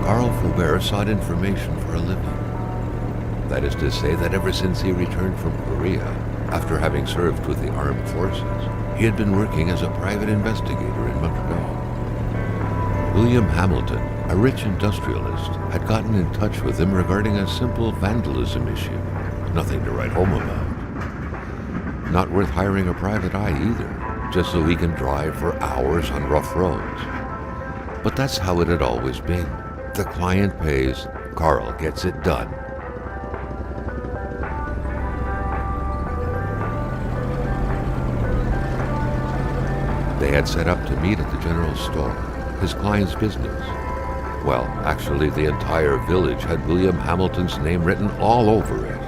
Carl Faubert sought information for a living. That is to say that ever since he returned from Korea, after having served with the armed forces, he had been working as a private investigator in Montreal. William Hamilton, a rich industrialist, had gotten in touch with him regarding a simple vandalism issue. Nothing to write home about. Not worth hiring a private eye either, just so he can drive for hours on rough roads. But that's how it had always been. The client pays, Carl gets it done. They had set up to meet at the general store, his client's business. Well, actually, the entire village had William Hamilton's name written all over it.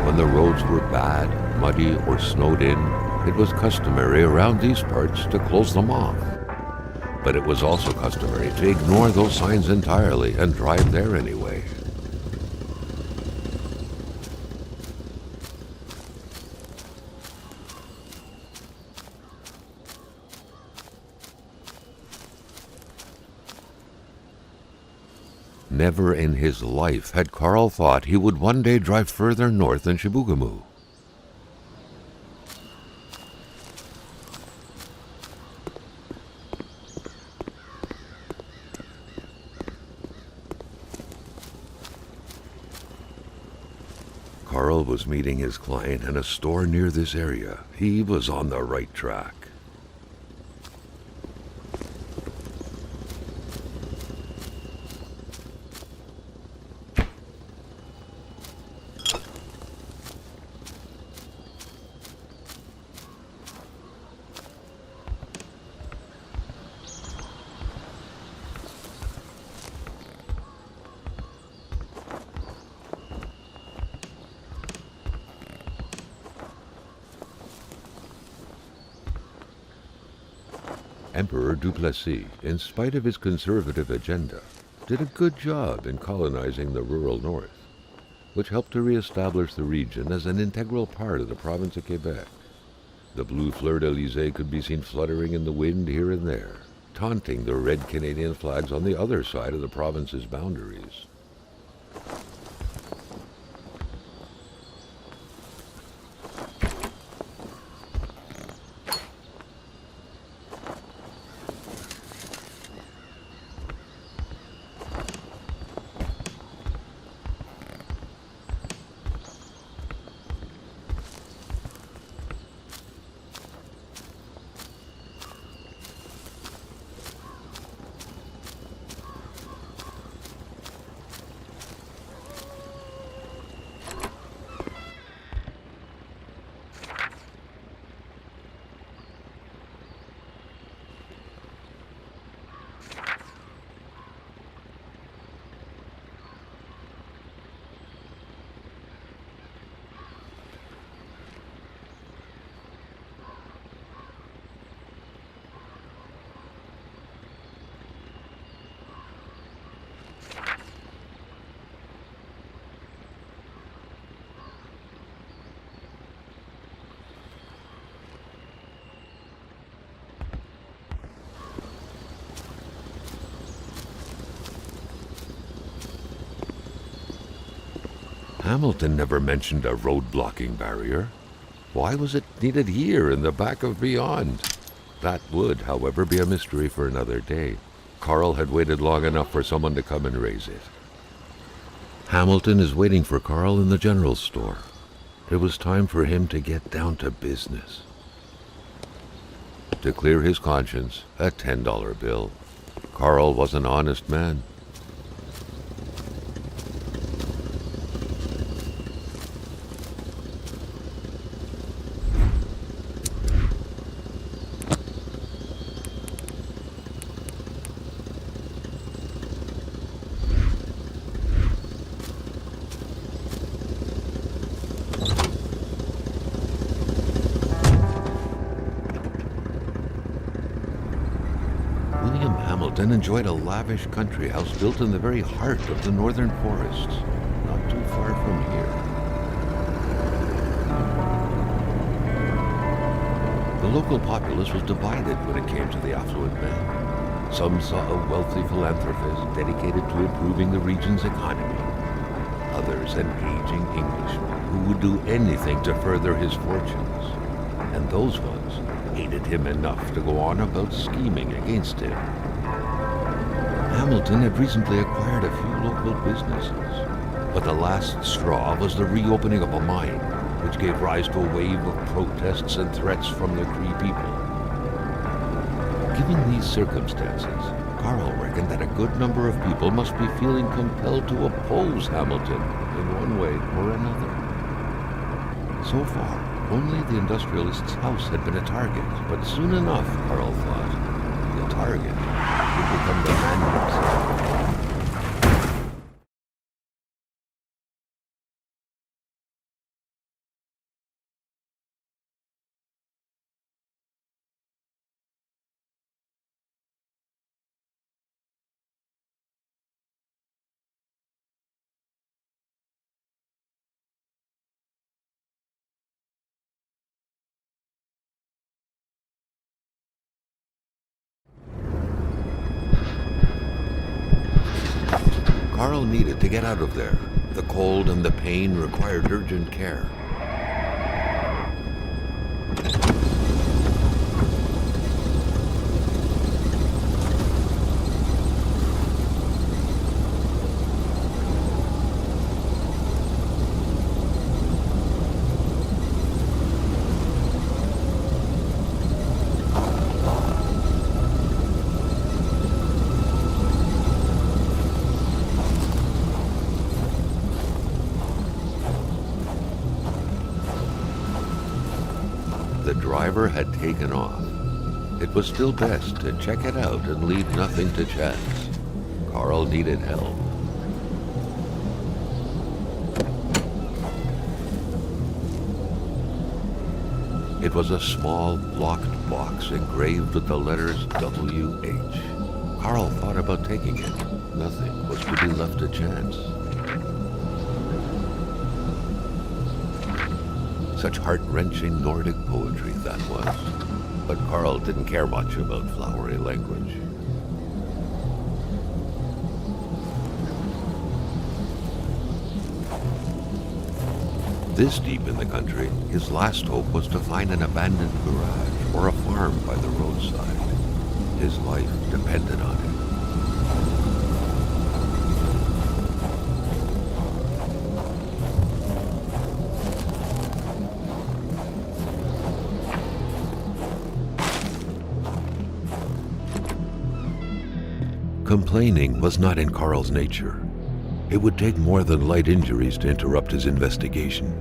When the roads were bad, muddy, or snowed in, it was customary around these parts to close them off. But it was also customary to ignore those signs entirely and drive there anyway. Never in his life had Carl thought he would one day drive further north than Chibougamau. Carl was meeting his client in a store near this area. He was on the right track. Emperor Duplessis, in spite of his conservative agenda, did a good job in colonizing the rural north, which helped to re-establish the region as an integral part of the province of Quebec. The blue fleur-de-lis could be seen fluttering in the wind here and there, taunting the red Canadian flags on the other side of the province's boundaries. Hamilton never mentioned a road-blocking barrier. Why was it needed here in the back of Beyond? That would, however, be a mystery for another day. Carl had waited long enough for someone to come and raise it. Hamilton is waiting for Carl in the general store. It was time for him to get down to business. To clear his conscience, a $10 bill. Carl was an honest man. enjoyed a lavish country house built in the very heart of the northern forests, not too far from here. The local populace was divided when it came to the affluent man. Some saw a wealthy philanthropist dedicated to improving the region's economy. Others an aging Englishman who would do anything to further his fortunes. And those ones hated him enough to go on about scheming against him. Hamilton had recently acquired a few local businesses, but the last straw was the reopening of a mine, which gave rise to a wave of protests and threats from the Cree people. Given these circumstances, Carl reckoned that a good number of people must be feeling compelled to oppose Hamilton in one way or another. So far, only the industrialist's house had been a target, but soon enough, Carl thought, the target would become the man himself. Carl needed to get out of there. The cold and the pain required urgent care. The driver had taken off. It was still best to check it out and leave nothing to chance. Carl needed help. It was a small, locked box engraved with the letters W.H. Carl thought about taking it. Nothing was to be left to chance. Such heart-wrenching Nordic poetry that was. But Carl didn't care much about flowery language. This deep in the country, his last hope was to find an abandoned garage or a farm by the roadside. His life depended on it. Complaining was not in Carl's nature. It would take more than light injuries to interrupt his investigation.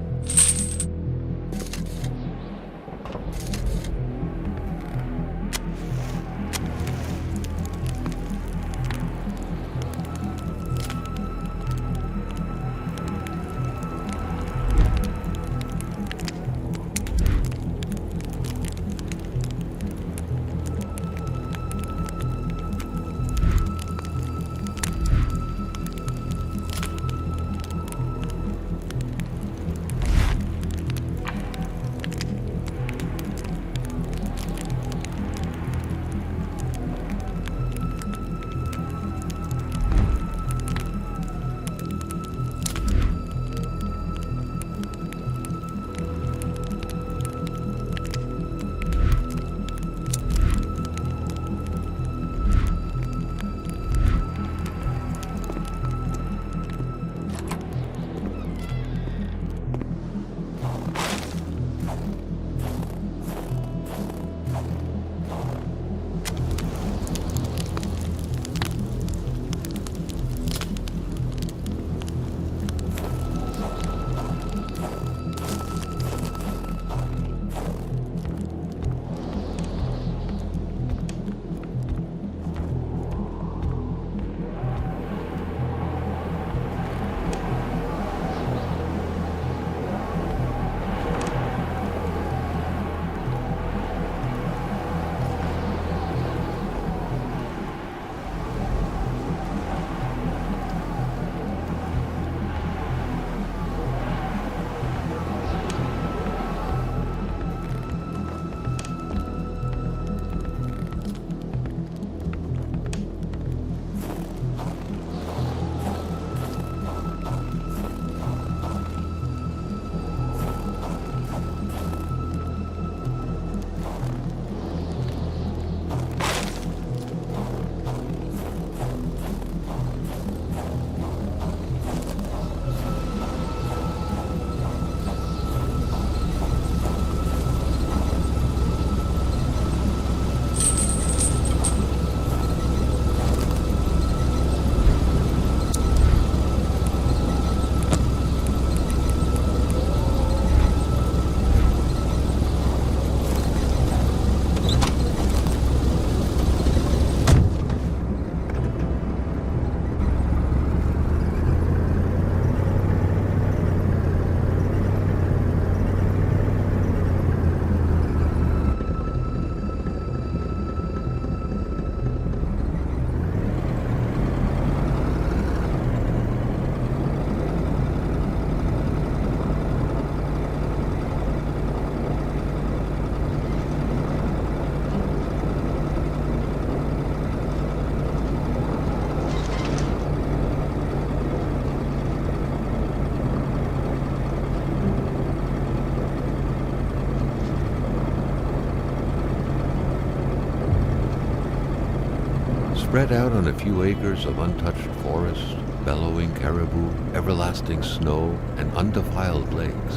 Spread out on a few acres of untouched forest, bellowing caribou, everlasting snow, and undefiled lakes,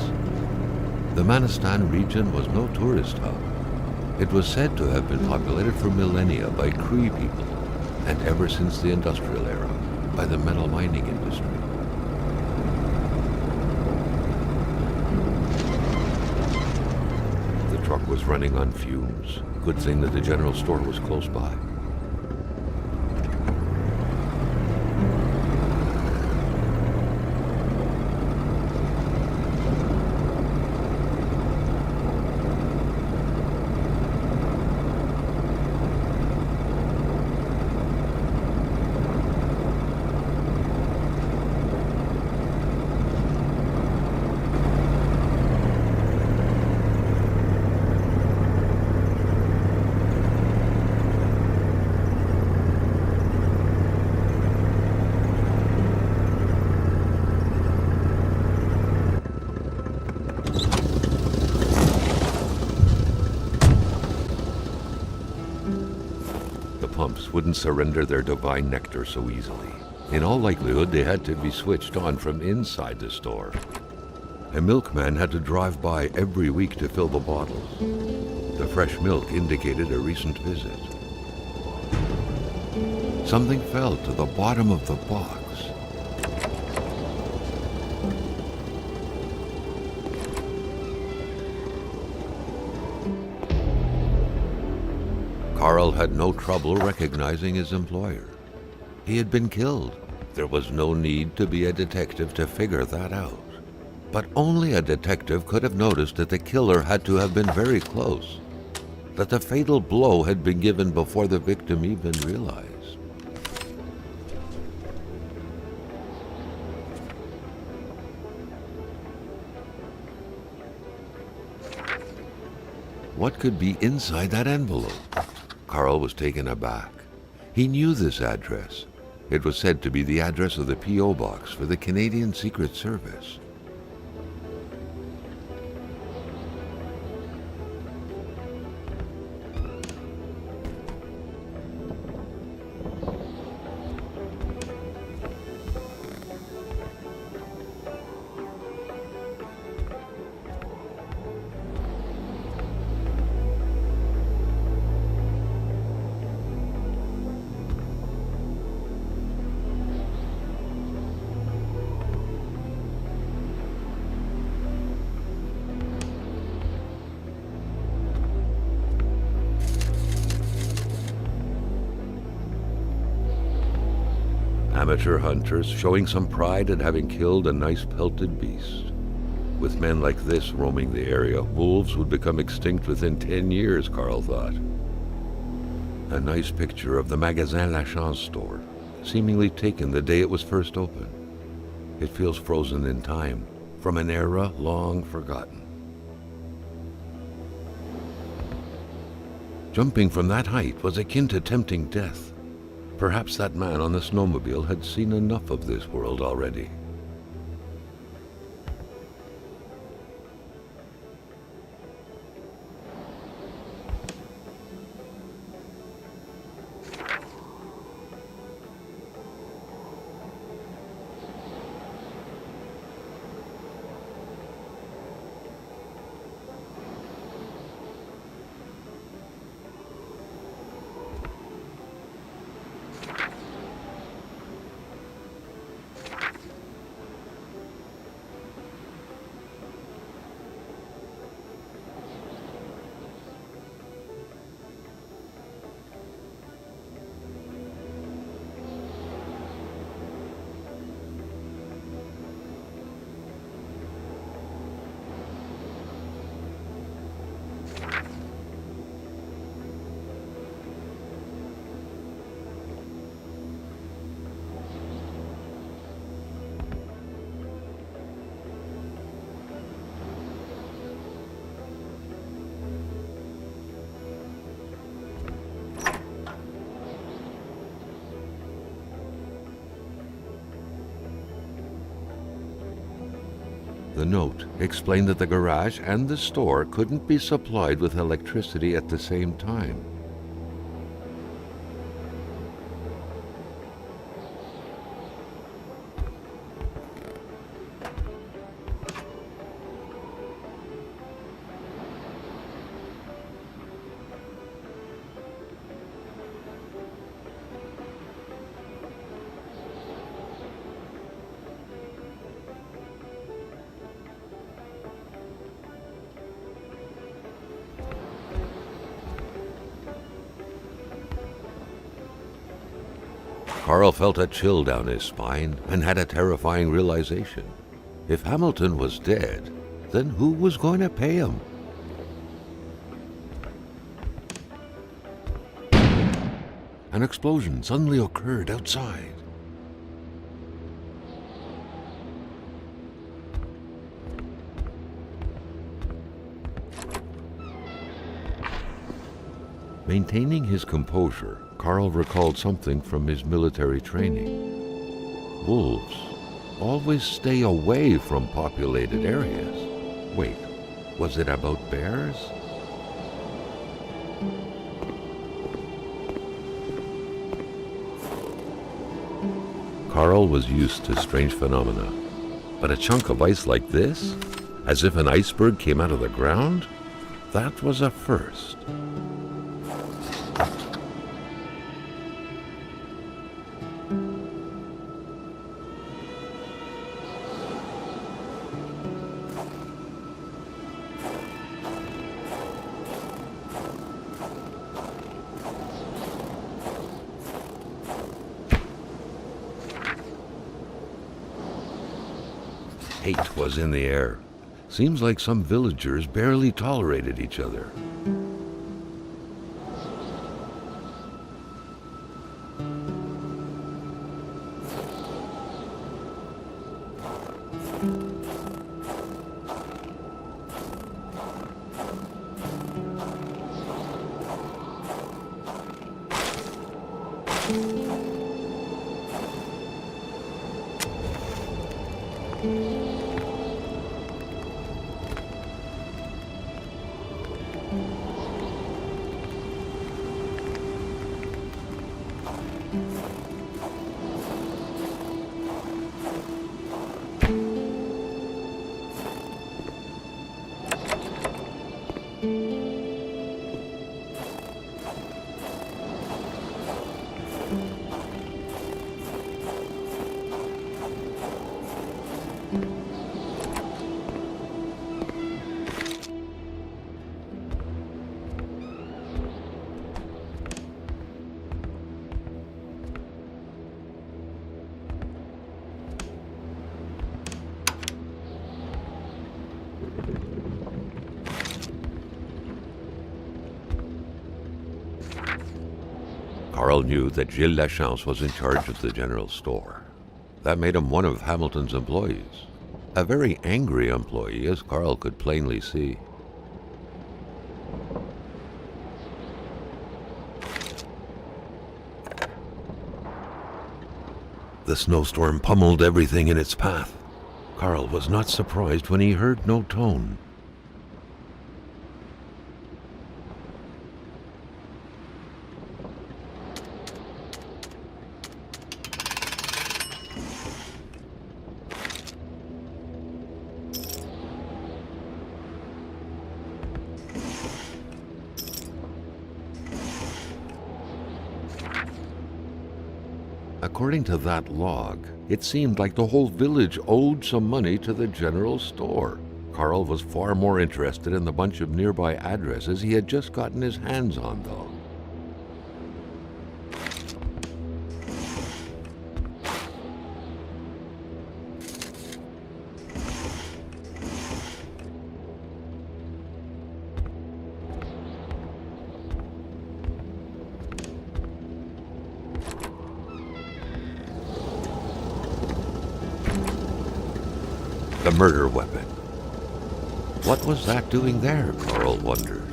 the Manistan region was no tourist hub. It was said to have been populated for millennia by Cree people, and ever since the industrial era, by the metal mining industry. The truck was running on fumes. Good thing that the general store was close by. Wouldn't surrender their divine nectar so easily. In all likelihood, they had to be switched on from inside the store. A milkman had to drive by every week to fill the bottles. The fresh milk indicated a recent visit. Something fell to the bottom of the box. Carl had no trouble recognizing his employer. He had been killed. There was no need to be a detective to figure that out. But only a detective could have noticed that the killer had to have been very close, that the fatal blow had been given before the victim even realized. What could be inside that envelope? Carl was taken aback. He knew this address. It was said to be the address of the P.O. box for the Canadian Secret Service. Amateur hunters showing some pride at having killed a nice pelted beast. With men like this roaming the area, wolves would become extinct within 10 years, Carl thought. A nice picture of the Magasin Lachance store, seemingly taken the day it was first opened. It feels frozen in time, from an era long forgotten. Jumping from that height was akin to tempting death. Perhaps that man on the snowmobile had seen enough of this world already. The note explained that the garage and the store couldn't be supplied with electricity at the same time. Carl felt a chill down his spine and had a terrifying realization. If Hamilton was dead, then who was going to pay him? An explosion suddenly occurred outside. Maintaining his composure, Carl recalled something from his military training. Wolves always stay away from populated areas. Wait, was it about bears? Carl was used to strange phenomena, but a chunk of ice like this, as if an iceberg came out of the ground, that was a first. Hate was in the air. Seems like some villagers barely tolerated each other. Carl knew that Gilles Lachance was in charge of the general store. That made him one of Hamilton's employees. A very angry employee, as Carl could plainly see. The snowstorm pummeled everything in its path. Carl was not surprised when he heard no tone. According to that log, it seemed like the whole village owed some money to the general store. Carl was far more interested in the bunch of nearby addresses he had just gotten his hands on, though. The murder weapon. What was that doing there, Carl wondered.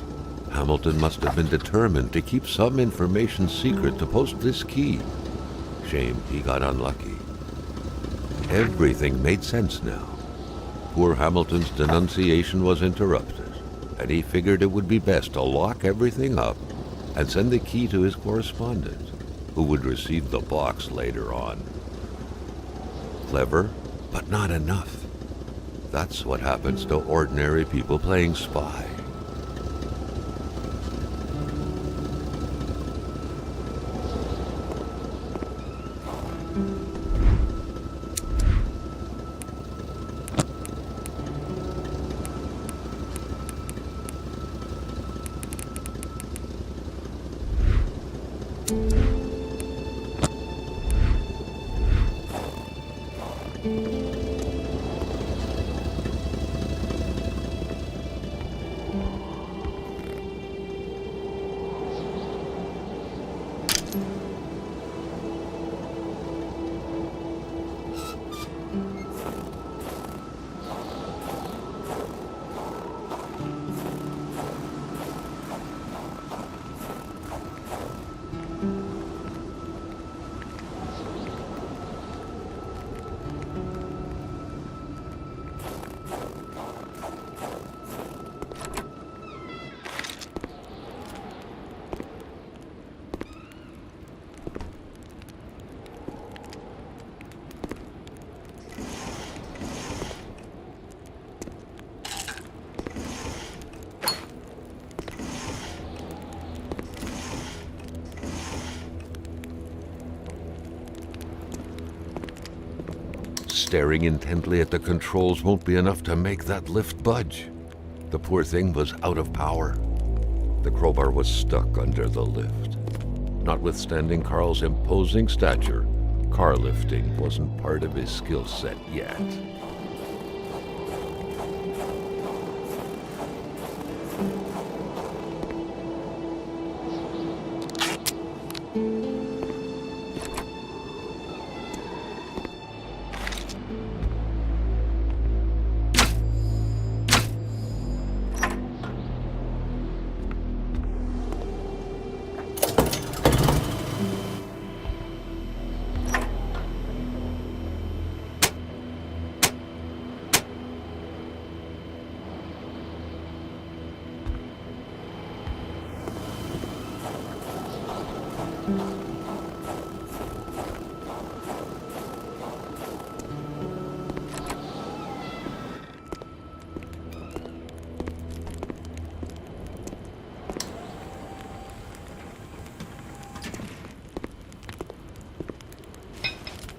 Hamilton must have been determined to keep some information secret to post this key. Shame he got unlucky. Everything made sense now. Poor Hamilton's denunciation was interrupted, and he figured it would be best to lock everything up and send the key to his correspondent, who would receive the box later on. Clever, but not enough. That's what happens to ordinary people playing spy. Staring intently at the controls won't be enough to make that lift budge. The poor thing was out of power. The crowbar was stuck under the lift. Notwithstanding Carl's imposing stature, car lifting wasn't part of his skill set yet.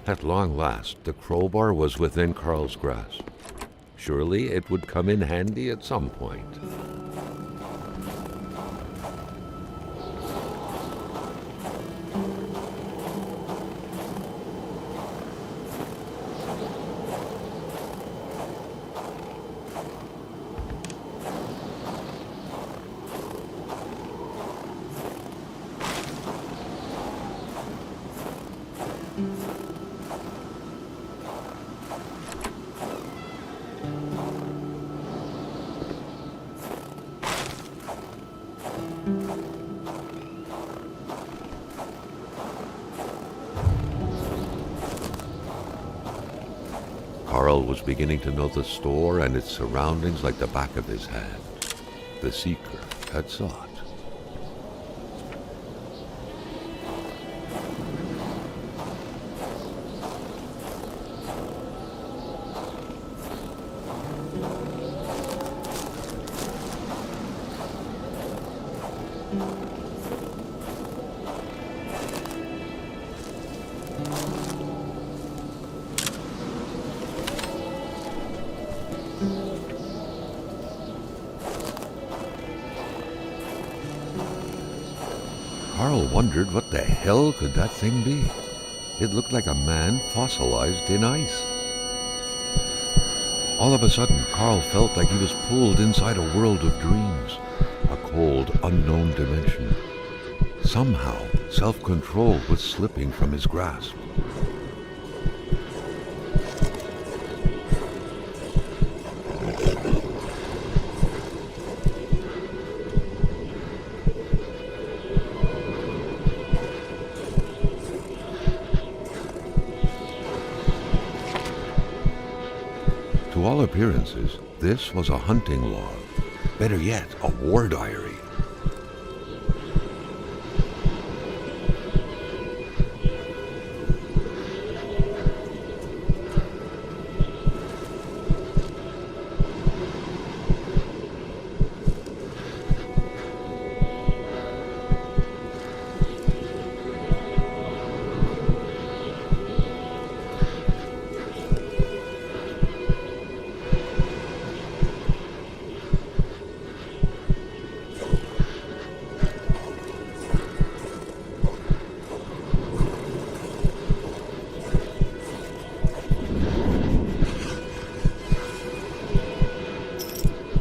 At long last, the crowbar was within Carl's grasp. Surely it would come in handy at some point. Carl was beginning to know the store and its surroundings like the back of his hand. The seeker had sought. Carl wondered what the hell could that thing be. It looked like a man fossilized in ice. All of a sudden, Carl felt like he was pulled inside a world of dreams, a cold, unknown dimension. Somehow, self-control was slipping from his grasp. To all appearances, this was a hunting log. Better yet, a war diary.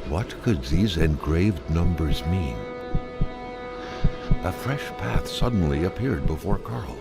What could these engraved numbers mean? A fresh path suddenly appeared before Carl.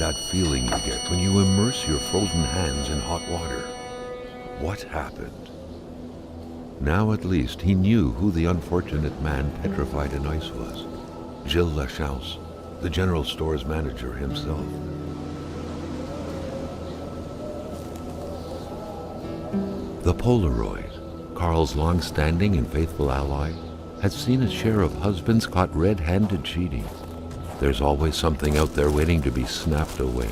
that feeling you get when you immerse your frozen hands in hot water. What happened? Now at least he knew who the unfortunate man petrified in ice was. Gilles Lachance, the general store's manager himself. The Polaroid, Carl's long-standing and faithful ally, had seen its share of husbands caught red-handed cheating. There's always something out there waiting to be snapped away.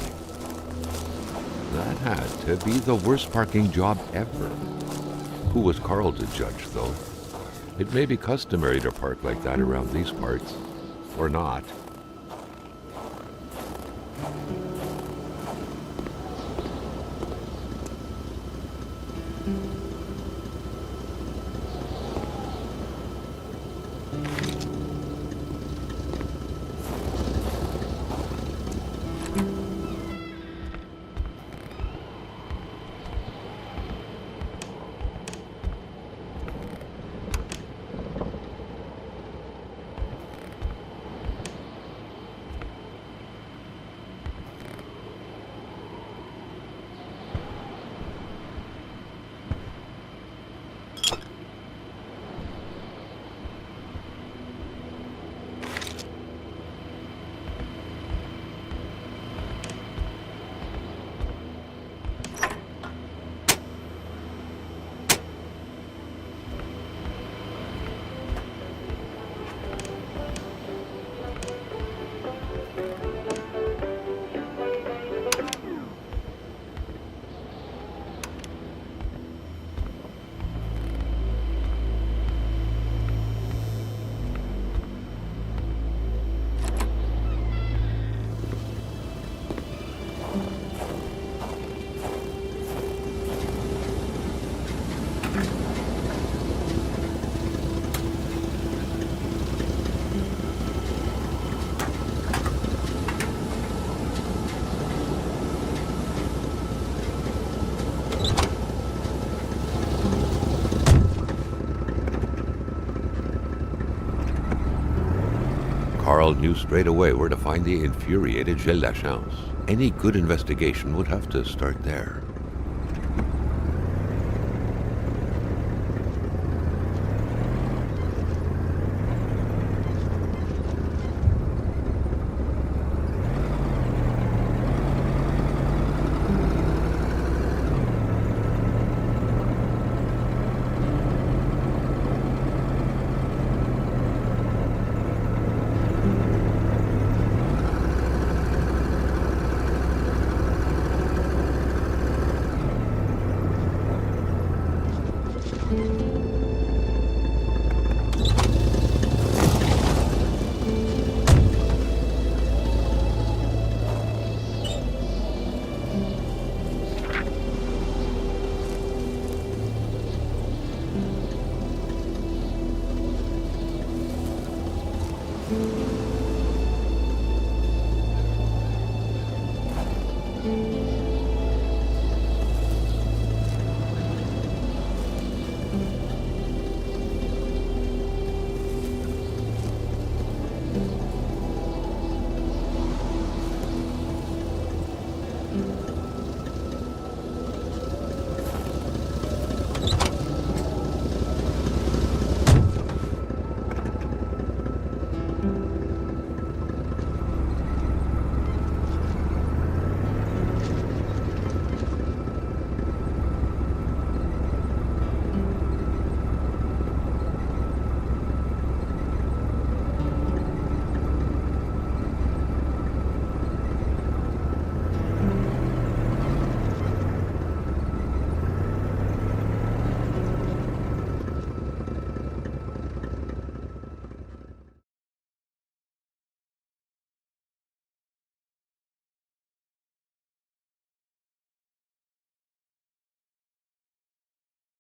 That had to be the worst parking job ever. Who was Carl to judge, though? It may be customary to park like that around these parts, or not. Carl knew straight away where to find the infuriated Gilles Lachance. Any good investigation would have to start there.